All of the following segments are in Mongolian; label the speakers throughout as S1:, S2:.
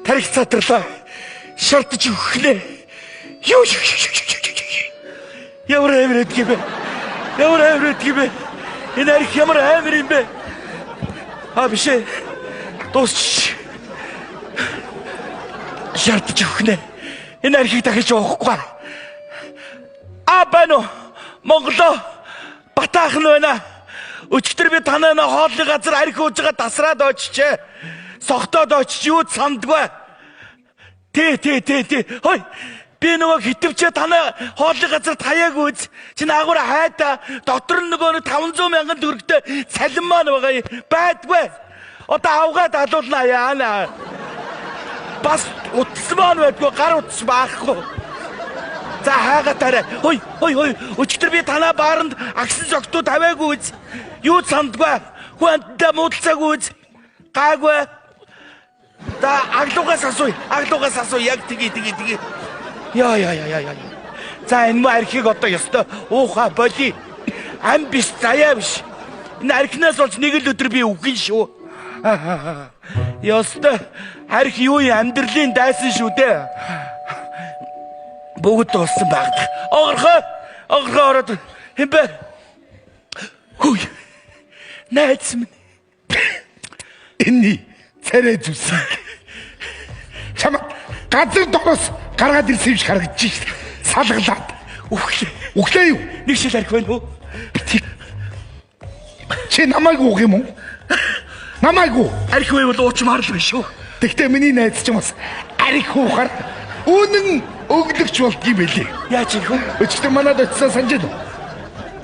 S1: тарих цадралаа шартж өгөхнэ. Юу ямар амир эдг юм бэ? Ямар амир эдг юм бэ? Энэ арх ямар амир юм бэ? Биш ээ. Дуусч. Шартж өгөхнэ. Энэ архийг дахиж уухгүй. Байна уу? Монголоо батаахан байна. Өчигдөр би танай хоолны газар арх ууж байгаа тасраад очичээ. Согтоод очиж юу сандгүй. Тий. Хой. Би нөгөө хитвчээ танай хоолны газар таяаг үз. Чи наагуур хайта дотор нь нөгөө 500 мянган төгрөгтэй цалин маань байгаа байдгүй. Одоо авгаад алуулнаа яана. Бас утсан маань байдгүй, гар утас баахгүй. За хаагатаарай. Хой. Өчигдөр би танай бааранд агсан зогтуу тавиагүй үз. Юу сандгүй. Хүнтэй муудалцаагүй үз. Гайгүй. За аглуугаас асууя. Яг тгий. Яа. За энэ мө архийг одоо ёстой ууха боли. Ам биш, заяа биш. Энэ архинаас болж нэг л өдөр би үгэн шүү. Ёстой арх юу амьдралын дайсан шүү дээ. Бүгд дууссан багт. Огорхоо ороод хэмбэ. Хүй. Найз минь. Энэний царай зүсэн. Чам газар дороос гаргаад ирсэн юм шиг харагдаж шít. Салгалаад. Үхлээ юу? Нэг шил арх байна уу? Чи намайг уух юм уу? Намайг арх байвал уучмаар л байна шүү. Тэгтээ миний найз ч юм бас арх уухаар үнэн өглөгч болдгийм байлээ. Яаж ирэх вэ? Өчигдөр манад очисан санаж байна уу?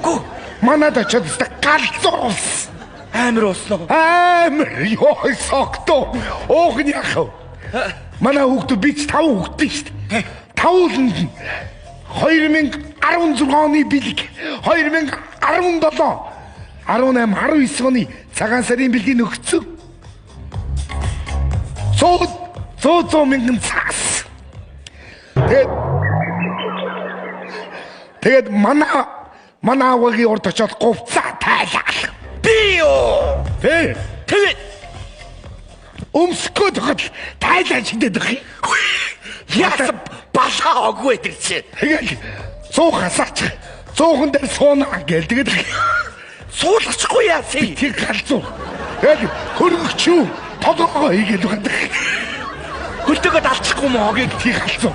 S1: Гү. Манад очиод галзуурс. Амир уснаа. Амир ёо согтоо. Уух нь яах вэ? Манай хүүхдүүд би ч 5 хүүхдтэй шүү дээ. 5 2016 оны бэлэг 2017 18 19 оны цагаан сарын бэлгийг өгцөө. 100 мянган цагс. Тэгээд манай аваагийн урд очиод говцаа тайлаа. Би юу? Тэгээд өмсгөө тохол тайлаа шиндээд байгаа юм. Яасан балаа оггүй тэр чинь. Тэгээд 100 хасаач. 100хан дээр суунаа гээл тэгээд суулгачихгүй яасан. Тэр галзуу. Тэгээд хөргөч юу? Толгоо хийгээд байгаа. Хөлтөгөд алчихгүй моогийг тий галзуу.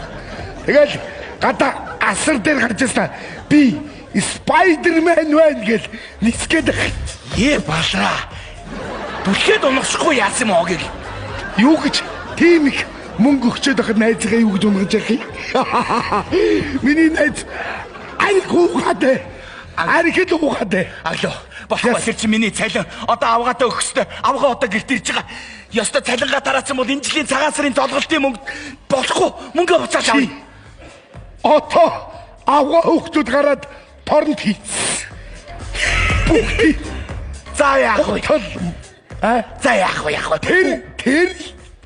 S1: Тэгээд гадаа асар дээр гарч ирсэн. Би Спайдермен байна гэл нисгээд байгаа. Балаа. Түлхээд унахшгүй яасан моогийг. Юу гэж тийм их мөнгө өгчөөд байхад найзгаа юу гэж унгаж явах юм? Миний найз арх ухаад. Архид ухаад. Алло. Болохгүй тэр чи миний цалин одоо авгаатаа өгөх ёстой. Авгаа одоо гэрт ирж байгаа. Ёстой цалингаа тараасан бол энэ жилийн цагаан сарын золголтын мөнгө болохгүй. Мөнгөө буцааж авъя. Одоо авгаа хүүхдүүд гараад торнд хийц. Бүгд. За яах вэ? За яах вэ?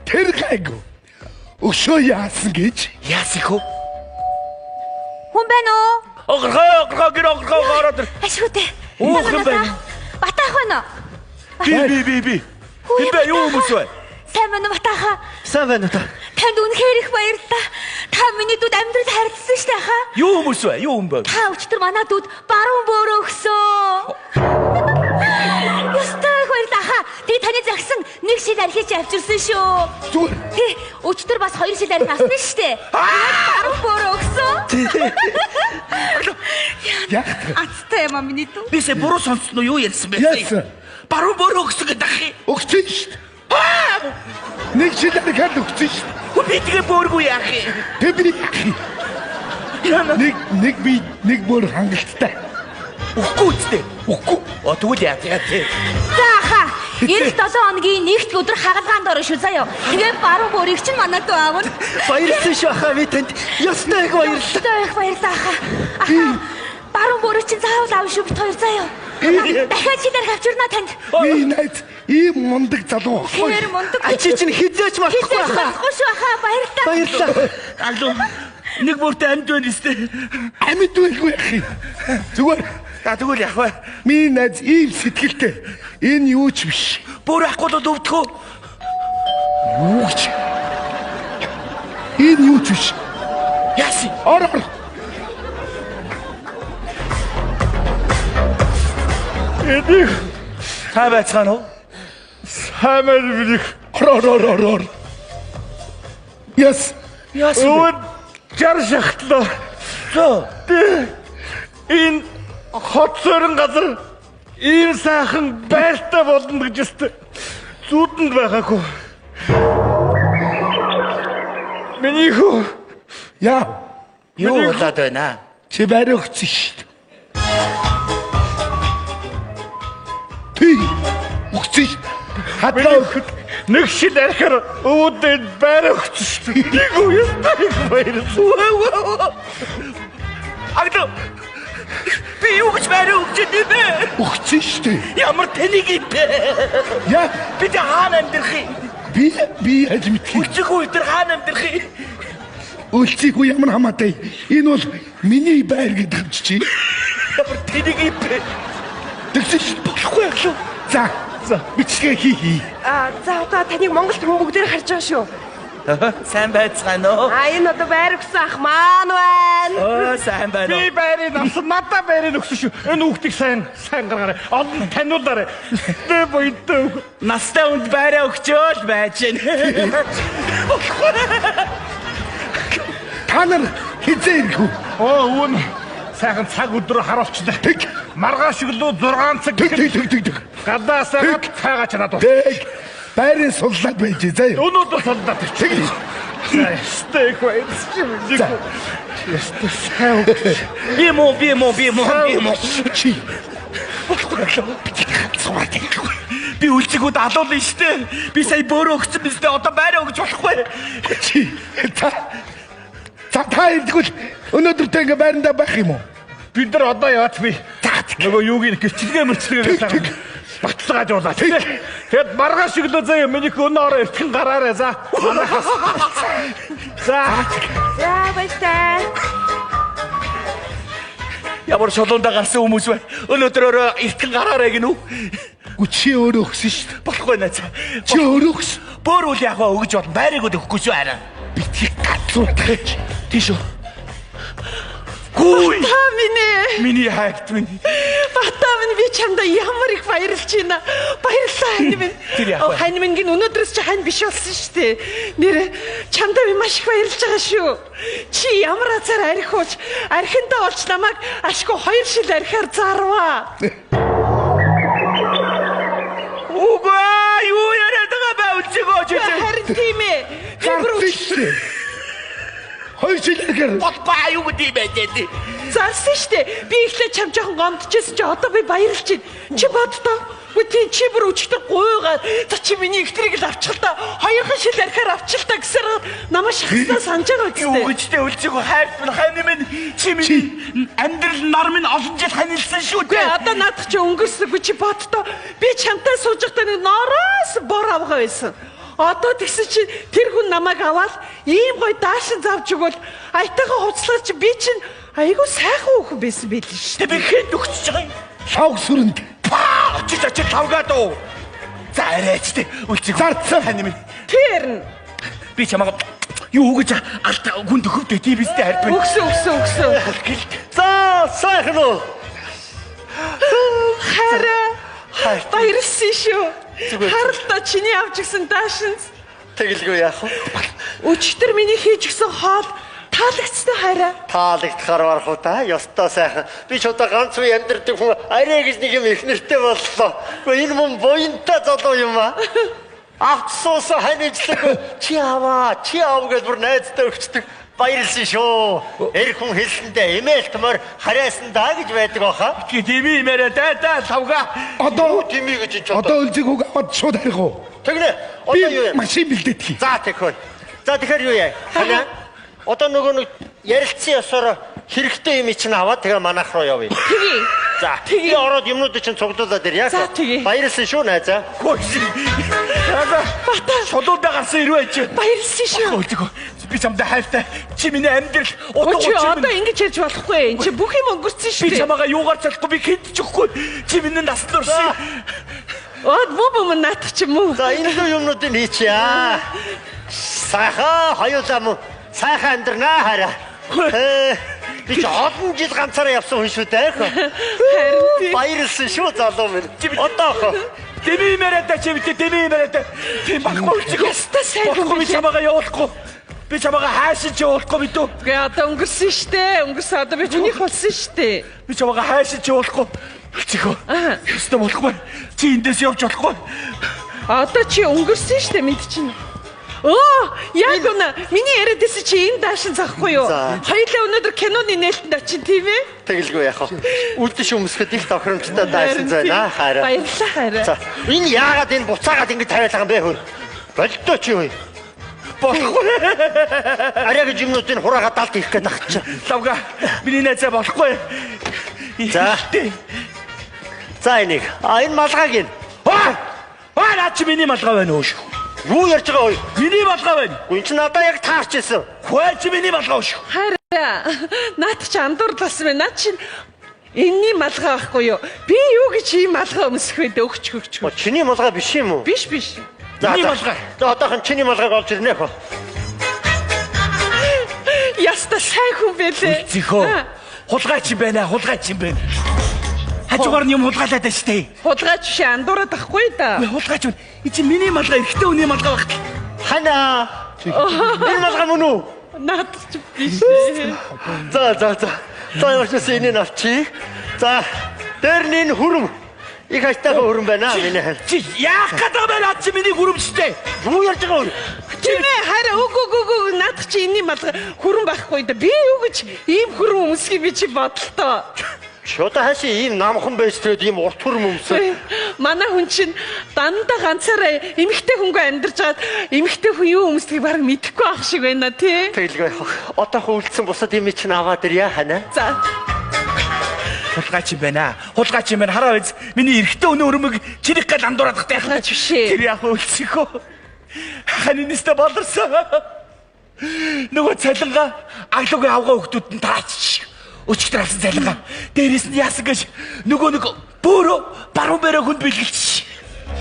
S1: Тэр гайгүй. Өшөө яасан гэж? Яасих үү?
S2: Хүн байна уу?
S1: Огорхоо ороод.
S2: Ашигтэй.
S1: Уух юм байна.
S2: Батаах байна уу?
S1: Би. Хинбэ юу хүмүүс вэ?
S2: Сайн байна уу Батааха?
S3: Сайн байна уу та?
S2: Танд үнэхээр их баярлалаа. Та миний дүүд амьдрал хайрласан шүү дээ хаа.
S1: Юу хүмүүс вэ? Юу юм бэ?
S2: Та өчтөр манай дүүд баруун бөөрөө өгсөн. Ястай баярлалаа хаа. Тэгээ таны загсан нэг шил архич авчирсан шүү.
S1: Зүгээр.
S2: Тий, өчтөр бас 2 шил архи авсан шүү дээ. Баруун бөөрөө өгсөн.
S1: Яах вэ?
S2: Аттай юм миний дүү.
S1: Бисээ буруу сонссон уу юу ярьсан бэ?
S3: Яасан?
S1: Баруун бөөрөө өгсөн гэдэг ахи.
S3: Өгсөн шүү дээ. Нэг шил архиад өгсөн шүү дээ.
S1: Би тэгээ бөөргүй яах юм?
S3: Тэг би нэг би нэг бүр хангалттай.
S1: Үхгүй үстэй. Үхгүй. Тэгвэл яа тий.
S2: За хаа. 97 хоногийн нэгд өдөр хагалгаанд орно шүү заяа. Тэгээ баруун бөөрийг чинь манай дүү аавна.
S3: Баярлалаа шүү хаа би танд. Ястай их
S2: баярлалаа хаа. Баруун бөөрийг чинь заавал аав шүү бит хоёр заяа. Дахиад чи дарах авчирна танд.
S3: Би найз ийм мундаг залуу.
S2: Тэр мундаг.
S3: Чи чинь хизээч мартахгүй хаа.
S2: Болохгүй шүү хаа.
S3: Баярлалаа.
S1: Алуу. Нэг бүртээ амьд байна өстэй.
S3: Амьд байлгүй яах юм. Зүгээр.
S1: Тэгвэл яах вэ?
S3: Миний найз ийм сэтгэлтэй. Энэ юу ч биш.
S1: Бүр ахгүй л өвдөхөө.
S3: Юу гэж? Энэ юу ч биш.
S1: Яасан?
S3: Ор.
S1: Эдик. Та байцгаана уу?
S3: Хамаар бих. Ор. Яс.
S1: Яасан?
S3: Жар шахтлаа.
S1: Зөө.
S3: Энэ хот сөрөн газар ийм сайхан байртай болно гэж өстө зүудэнд байгаагүй. Миний хөө. Яа.
S1: Юу болоод байна?
S3: Чи байр өгсөн шүү дээ. Тий. Өгсөн. Хадлаа нэг шил архаар өвдөд байр өгсөн шүү дээ. Нэг үеэс баярлалаа.
S1: Агд. Би юу гэж байр өгч дээ?
S3: Өгсөн шүү дээ.
S1: Ямар тэнийг юм бэ?
S3: Яа.
S1: Би тэ хаана амьдрах юм?
S3: Би ажимтгий.
S1: Үчиггүй тэр хаана амьдрах юм?
S3: Үлцээгүй ямар хамаатай. Энэ бол миний байр гэдэг юм чи.
S1: Ямар тэнийг юм бэ?
S3: Тэгсэж болохгүй яах вэ? За, бичгээ хий.
S2: За одоо таныг Монголд хүн бүгдээр харж байгаа шүү.
S1: Сайн байцгаана уу?
S2: Энэ одоо байр өгсөн ах маань байна.
S1: Сайн байна уу?
S3: Би байрыг авсан, надад байрыг өгсөн шүү. Энэ хүүхдийг сайн гаргаарай. Олон таниулаарай. Тэ боёдтой.
S1: Настай хүнд байраа өгчөөл байж гэнэ.
S3: Та нар хизээ ирэх үү?
S4: Үүн сайхан цаг өдрөө харуулчлаа.
S3: Тэг.
S4: Маргааш өглөө 6 цаг
S3: Тэг.
S4: гадаасаа цаагач надад.
S3: Тэг. Байрын суллаад байж заяа.
S4: Өнөөдөр солдоо
S3: Тэг.
S4: стейк байцчих.
S1: Би муу.
S3: Чи.
S1: Би үлцэгүүд алуулна штэ. Би сая бөөрөө өгсөн биз дээ. Одоо байраа өгч болохгүй.
S3: Чи. За та ирдгүүл өнөөдөртөө ингээ байрандаа байх юм уу?
S4: Бид нар одоо яваач би. Нөгөө юуг ин гэрчлэгээ мөрчлөгээ баталгааж уулаа. Тэгэд маргааш өглөө заяа миний өнөөрөө эртхэн гараарай за. За.
S2: За баяртай.
S1: Ямар шолоондоо гарсан хүмүүс бай. Өнөөдрөөрөө эртхэн гараарай гинүү.
S3: Чи өөрөө өгсөн шүү дээ.
S1: Болохгүй наа.
S3: Чи өөрөө өгсөн.
S1: Бөөр үл яг өгж болно. Байрыг өгөхгүй шүү хараа.
S3: Битгий гацуутгаач.
S1: Тийш үү. Гүй.
S2: Миний
S1: хайрт минь.
S2: Батаа минь би чамда ямар их баярлж байна. Баярлалаа хань минь. Хань минь өнөөдрөөс чи хань биш болсон шүү дээ. Нэр чамда би маш их баярлж байгаа шүү. Чи ямар азар архиуч архиндаа олж намайг ашгүй 2 шил архиар зарваа.
S1: Угаа юу яриад байгаа бэ үлцэгөөч.
S2: Харин тийм ээ.
S3: Гарч. Хоёр жил гэр.
S1: Батбаа юу гэдэг юм бэ?
S2: Зарсан штэ. Би ихлэ чам жоохон гомдчихсэн чи одоо би баярлж байна. Чи боддоо. Үгүй чи бүр өчтөр гуйгаад за чи миний ихтрийг л авчихл та. Хоёрхан шил архаар авчихл та гэсээр намаа шахснаа санаж байгаа үстэй.
S1: Юу гэж тэ үлцээгөө хайрт минь хань минь чи миний амьдрал нар минь олон жил ханилсан шүү дээ.
S2: Одоо надад чи өнгөрсөхгүй чи боддоо. Би чамтай сууж байхдаа нэг нороос бор авгаа байсан. Одоо тэгсэн чи тэр хүн намайг аваад ийм гой даашин завж өгвөл аятайгаа хувцлаач би чинь айгу сайхан хүүхэн байсан байл ш.
S1: Тэ би хэд өгч байгаа юм?
S3: Лав сүрэнд.
S1: Чи тавгаад уу? За арайч тэ үлцэг.
S3: Зарцсан
S1: хань минь.
S2: Тэр
S1: Би чамаа юу гэж алт хүн төхөвдөө тийм биз дээ харбай.
S2: өгсөн.
S3: За сайхан уу.
S2: Хараа. Баярлсан шүү. Харалтаа чиний авч гисэн даашинс.
S3: Тэгэлгүй яах вэ?
S2: Өчтөр миний хийж гисэн хоол таалагдсан хараа.
S5: Таалагдахаар барах уу та? Ёстой сайхан. Би ч удаа ганц үе амьдэрдэг хүн арай гэж нэг юм их нэртэй боллоо. Гэхдээ энэ мөн буянтай залуу юм аа. Авцсоос ханижлаг чи аваа гэж бүр найзтай өгчдөг. Баярлсан шүү. Эр хүн хэлсэндээ эмээлтмөр харайсан даа гэж байдаг баха.
S1: Чи дими мэрэ да тавга.
S3: Одоо
S5: Тими гэж ч
S3: одоо үлзэг үг аваад шууд харих уу?
S5: Тэгнэ. Одоо юу
S3: Би
S5: юм?
S3: машин бэлдээдгий.
S5: За тэгэхээр. За тэгэхээр юу яа? Хана? Одоо нөгөө нэг ярилцсан ёсоор хэрэгтэй юм чинь аваад тэгээ манайх руу явъя.
S2: Тэгье.
S5: За. Би ороод юмнуудыг чинь цуглуулад ирье.
S2: За, тэгье.
S5: Баярлсан шүү найзаа.
S2: Бата
S1: Шолоондоо гарсан ирвэ чи.
S2: баярлсан шүү.
S1: Үлцэг. Би чамдаа хайртай. Чи миний амьдрал
S2: Чи одоо ингэж ярьж болохгүй. Энд чи бүх юм өнгөрсөн шүү
S1: Би
S2: дээ.
S1: чамаагаа юугаар залахгүй би хэд ч өгөхгүй. Чи миний насанд орсон.
S2: Од бом наат ч юм уу.
S5: За энэ л юмнуудыг хийчихье. Сайхан хоёулаа Сайхан амьдрнаа хараа. Би ч олон жил ганцаараа явсан хүн шүү дээ.
S2: Харин тийм.
S5: Баярлсан шүү залуу минь. Одоо
S3: Дэми мэрэтэ чивтэ дэми мэрэтэ. Тийм баггүй чи.
S2: Яста сайхан
S3: би чамаагаа явуулахгүй. Би чамаагаа хайшин ч явуулахгүй бид үү.
S2: Гэ одоо өнгөрсөн штэ. Өнгөрсөн одоо би хүнийх болсон штэ.
S3: Би чамаагаа хайшин ч явуулахгүй. Чихөө. Яста болохгүй. Чи эндээс явж болохгүй.
S2: Одоо чи өнгөрсөн штэ мэд чинь. Яг үнэ. Миний яриадсэн чи энэ даашин захгүй юу? Хоёулаа өнөөдөр киноны нээлтэнд очин тийм ээ?
S5: тэгэлгүй яах вэ? Үлдэж өмсөхөд их тохиромжтой дайсан зайна хараа.
S2: Баярлалаа хараа.
S5: За энэ яагаад энэ буцаагаад ингэ тавиалгаа юм бэ хөө? Болтой чи юу? Болохгүй. Арайг жимнуудын хураагаа далд ирэх гээд ахчих.
S3: Лавга. Миний найзаа болохгүй.
S5: За энийг. Энэ малгайг ин.
S3: Наа чи миний малгай байна уу шүү.
S5: Юу ярьж байгаа вэ?
S3: Миний малгай байна.
S5: Гүн чи надаа яг таарчээсэн.
S3: Хөөе чи миний малгай шүү.
S2: Хараа. Наад чи андуурласан байна. Наад чи энэний малгай байхгүй юу? Би юу гэж ийм малгай өмсөх вэ? Өгч.
S5: Чиний малгай биш юм уу?
S2: Биш.
S5: Миний малгай. Одоохон чиний малгайг олж ирнэ хөө.
S2: Яста сайхан байлээ.
S3: Зихөө. Хулгайч юм байна. Хажуугаар нь юм хулгайлаад байна штэ.
S2: Хулгайч биш андуураад ахгүй да.
S3: Хулгайч байна. Эцэг миний малгай эрэгтэй хүний малгай багт.
S5: Хана. Энэ малгай мөн үү?
S2: Наад чи биш.
S5: За. Яаш энийг авчи. За. Дэрний хүрм. Их хайтайгаа хүрм байна миний.
S3: Чи яах гэдэг байна чи миний хүрмжтэй.
S5: Юу ярьж байгаа вэ?
S2: Тийм ээ хараа үгүй наад чи энэний малгай хүрэн байхгүй да. Би юу гэж ийм хүрэн өмсгий би чи бодлоо.
S5: Шода хаши ийм намхан байж тэгээд ийм урт хүрм өмсөө.
S2: Манай хүн чинь дандаа ганцаараа эмэгтэй хүнгүй амьдарч байгаад эмэгтэй хүн юу өмсдгийг бараг мэдэхгүй ах шиг байна тий.
S5: Тэгэлгүй. Одоо хөвлөсөн бусад юм чинь аваад ирья хана.
S2: За.
S3: Хулгайч юм байна. Хараа биз. Миний эрэгтэй өнөө өрмөг чирих гал андуураад гахтай.
S2: Хулгайч биш ээ.
S3: Тэр яг үлсэхөө. Ханинистэ болорсон. Нөгөө цалингаа аглуугийн авгаа хөлтүүд нь таач. Өчигдөр авсан цалингаа. Дээрээс нь яасан гэж нөгөө бөөрө баруун бэрэ хүнд бэлгэлч.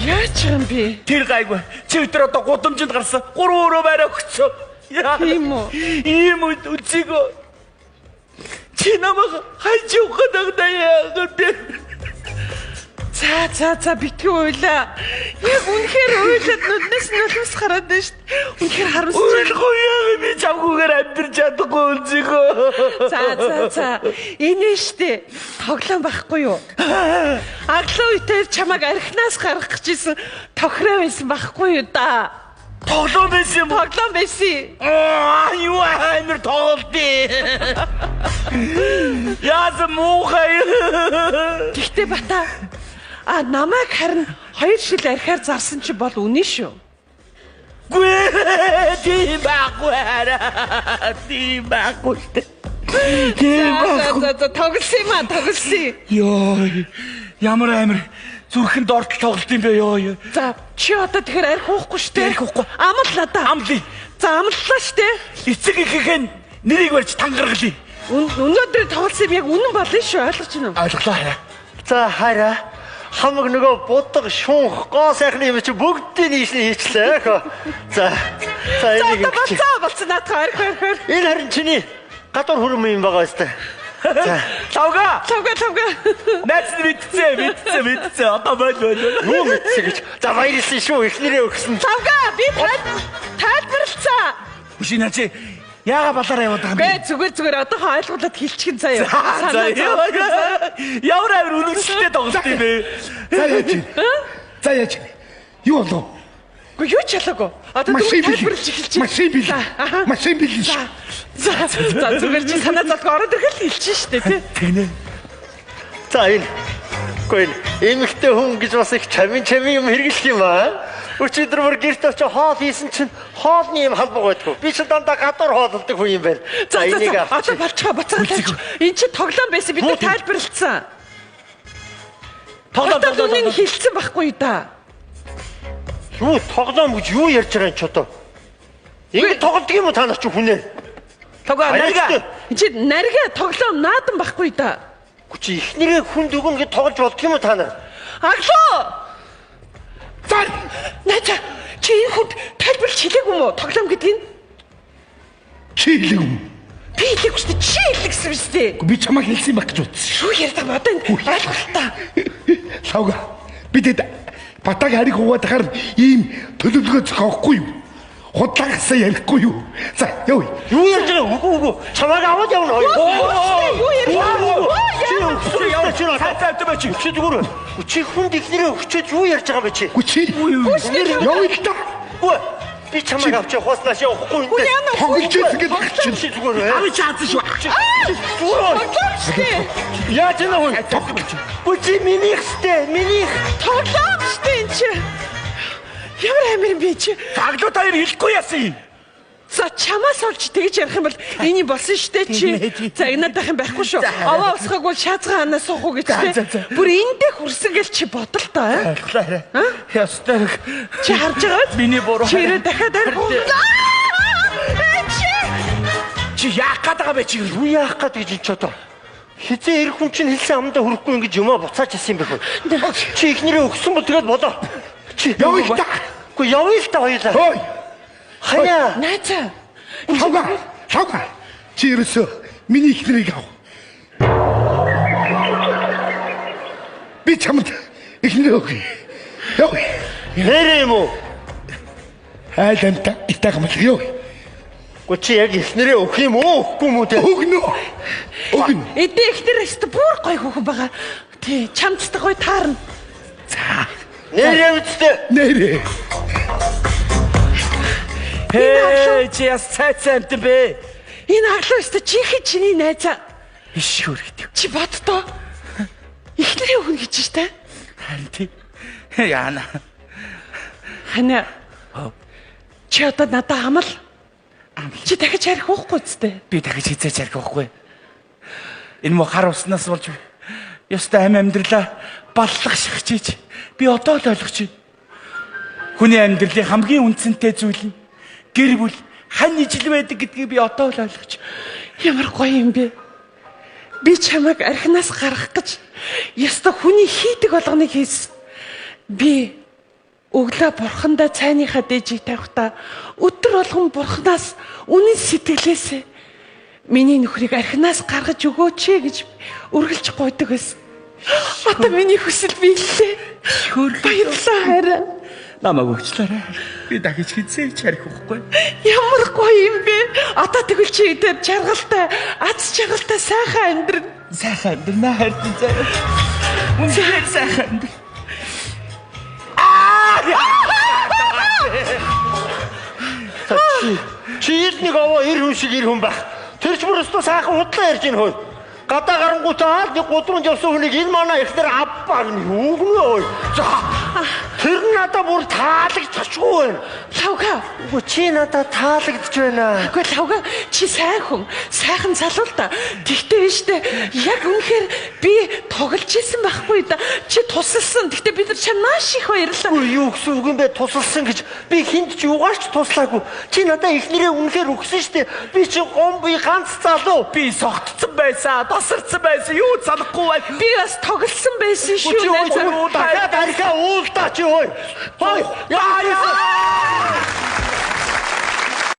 S2: Яач юм бэ?
S3: Тэр гайгүй. Чи өдөр одоо гудамжинд гарсан. 3 өрөө барай өгсөн.
S2: Тийм үү?
S3: Ийм үчигөө. Чи намайг хайж өгөх гэдэг.
S2: За битгий уйлаа. Яг үнэхээр уйлаад нүднээс нулимс гараад байна шүү дээ. Үнэхээр харамсаж байна.
S3: Яа би чамгүйгээр амьдарч чадахгүй үнцгөө.
S2: За. Энэ штэ тоглоом байхгүй юу? Аглуу үтээр чамайг архинаас гаргах гэжсэн тохироо байсан байхгүй юу да?
S3: Тоглоом байсан юм уу?
S2: Тоглоом байсан.
S3: Юу амар тоглолтын. Яа муухай.
S2: Гэхдээ бата намайг харин 2 шил архиар зарсан чи бол үнэн шүү.
S3: Тийм байхгүй.
S2: За тоглосон.
S3: Йоо. Ямар амар зүрхэнд ортол тоглолт юм бэ ёо.
S2: За чи одоо тэгэхээр арх уухгүй шүү дээ. Амлаа да.
S3: Амлий.
S2: За амллаа шүү дээ.
S3: Эцэг ихэхэн нэрийг барьж тангаргалъя.
S2: Өнөөдөр тоглосон юм яг үнэн болно шүү. Ойлгож байна уу?
S3: Ойлголоо хараа.
S5: За хараа. Хамаг нөгөө буддаг шунх гоо сайхны юм чи бүгдийг нийслэн хийчлээ хөө. За энийг
S2: болцсон наадах арх.
S5: Энэ харин чиний гадуур хүрм юм байгаа өстэй. За
S3: Лавга. Найц мэдцээ. Одоо бол.
S5: Юу мэдсэ гэж. За баярлсан шүү. Эхнэрээ өгсөн.
S2: Лавга би тайлбарлалцаа.
S3: Үшинаа чи яага балаараа яваад байгаа юм бэ?
S2: Зүгээр одоо ойлгуулад хэлчихин заяа.
S3: Ямар амар үнэлжтэй тоглолт юм бэ?
S1: За яаж. Юу болов?
S2: Гэхдээ юу ч ялаагүй. Одоо тайлбарлаж эхэлчих.
S1: Машин билээ.
S2: За зүгээр чи санаа зовх ороод ирэх хэлчих штэ тий.
S3: Тэгнэ.
S5: За энэ. Эмэгтэй хүн гэж бас их чамин юм хэрэглэх юм аа. Өчигдөр бүр гэрт очиж хоол хийсэн чинь хоолны юм хамбаг байдгүй. Би ч дандаа гадуур хооллдог хүн юм байна. За энийг
S2: авчих. Буцаа. Энд чи тоглоом байсан бид нар тайлбарлалцсан. Тоглоом үнийг хэлсэн байхгүй да.
S5: Юу тоглоом гэж юу ярьж байгаа юм ч одоо. Ингэ тоглодог юм уу та нар ч хүнээ?
S3: Нарга.
S2: Чи нарга тоглоом наадан байхгүй да.
S5: Чи ихнэрээ хүнд өгөн гэж тоглож болдго юм уу та нар?
S2: Аглуу. За чи энэ хүнд тайлбарлаж хэлээгүй юм уу? Тоглоом гэдэг нь.
S1: Чи Чи хэлэв юм?
S2: Би хэлээгүй шүү дээ. Чи хэлдэг гэсэн юм шүү дээ.
S1: Би чамайг хэлсэн юм баг гэж утсан.
S2: Юу ярьдаг ба одоо ойлголтаа.
S1: Лавга. Бидэд батаг хариг хуваад хаар ийм төлөвлөгөө зохиохгүй юу? Худлаагсаа ярихгүй юу? За, яв.
S5: Юу ярьж байгаа? Үгүй. Чамайг аваад явна хоёр.
S2: Юу ярьдаг?
S5: Чи зүгээр. Чи хүнд ихнэрээ өгчөөд юу ярьж байгаа бэ чи?
S1: Чи яв л та.
S5: Би чамайг авч явахнаас явахгүй юм дээ.
S1: Тоглож ирсэн гэдэг чинь
S5: Чи зүгээр ээ.
S1: авч чадсан шүү.
S5: Яаж энэ вэ? Чи минийх штэ, минийх.
S2: Тоглоом штэ энэ чи. Ямар амир би чи.
S3: Таглууд хоёр хэлэхгүй яасан юм?
S2: За чамаас олж тэгж ярих юм бол эний болсон штэ чи. За инадах юм байхгүй шүү. Аваа усхаг бол шаазгаа ханаа суух уу гэж тэ. Бүр эндээ хүрсэн гэл чи бодол тоо.
S3: Ойлголоо. Ястай.
S2: Чи харж байгаа?
S3: Миний буруу.
S2: Чи ирээ дахиад арих.
S3: Чи яах гээд байгаа бэ чи?
S5: Юу яах гээд гэж ч одоо. Хизээ эр хүн чинь хэлсэн амдаа хүрэхгүй ингэж юмаа буцаач яасан юм бэ хөө. Чи ихнэрээ өгсөн бол тэгээд бодоо. Чи
S1: Яв л та.
S5: Үгүй явъя л та хоёлаа.
S1: Хөөе.
S2: Хаяа. Найзаа.
S1: Лавга. Чи ерөөсөө миний ихнэрийг ав. Би чамд ихнэрээ өгье. Яв.
S5: Нэрээ юм уу?
S1: Айланта итаах мэл яв.
S5: Үгүй чи яг ихнэрээ өгөх юм уу? Өгөхгүй юм уу те?
S1: Өгнө. Өгнө.
S2: Эдээ ихнэрээс бүр гой хүүхэн байгаа. Тий, чамдтай гой таарна.
S1: За.
S5: Нэрээ үстэ.
S1: Нэрээ.
S3: Хээ чи яс цайцсан юм бэ?
S2: Энэ аглаа өстө чихи чиний найзаа.
S3: Иш хөргөдөв.
S2: Чи боддоо. Ихнэрээ өгнө гэж штэ.
S3: Харин тий. Яана.
S2: Хана. Чи одоо надад амал. Чи дахиж харих уухгүй зү?
S3: Би дахиж хизээч ярих байхгүй. Энэ муу хар уснаас болж ёстой амьдралаа баллах шахчихж би одоо л ойлгож байна. Хүний амьдралын хамгийн үнцэнтэй зүйл нь гэр бүл хань ижил байдаг гэдгийг би одоо л ойлгож.
S2: Ямар гоё юм бэ? Би чамайг архинаас гаргах гэж ёстой хүний хийдэг болгоныг хийсэн. Би өглөө бурхандаа цайныхаа дээжийг тавихдаа өдөр болгон бурханаас үнэн сэтгэлээсээ миний нөхрийг архинаас гаргаж өгөөч гэж үргэлж гуйдаг байсан. Одоо миний хүсэл биеллээ. Баярлалаа хараа.
S3: Намайг өгчлөөрэй. Би дахиж хизээч харих байхгүй.
S2: Ямар гоё юм бэ? Одоо тэгвэл чи дээр жаргалтай, аз жаргалтай сайхан амьдрын.
S3: Сайхан амьдрнаа хайртай заа. Үнэхээр сайхан амьдр.
S5: Чи нэг аваа эр хүн шиг эр хүн байх. Тэр ч бүр өстө сайхан худлаа ярьж ийн хөө. Гадаа гарангуутаа нэг гудрын явсан хүнийг энэ манай ихнэр авбаа юу гэнэ ой. Тэр надад бүр таалагдчихгүй байна.
S2: Лавга.
S5: Үгүй чи надад таалагдж байна.
S2: Үгүй лавга чи сайхан залуу та. Тэгтээ штэ яг үнэхээр би тоглож исэн байхгүй да. Чи тусалсан. Тэгтээ бид нар чанааш их баярлаа.
S5: Юу гэсэн үг юм бэ? Тусалсан гэж би хинт ч югаарч туслаагүй. Чи надад ихнэрээ үнэхээр өгсөн штэ. Би чи гомби ганц залуу.
S3: Би согтсон байсан, тасарсан байсан. Юу санахгүй бай.
S2: Би бас тоглосон байсан шүү.
S5: Дахиад архаа уулдаа чи ой. Хой. Яа.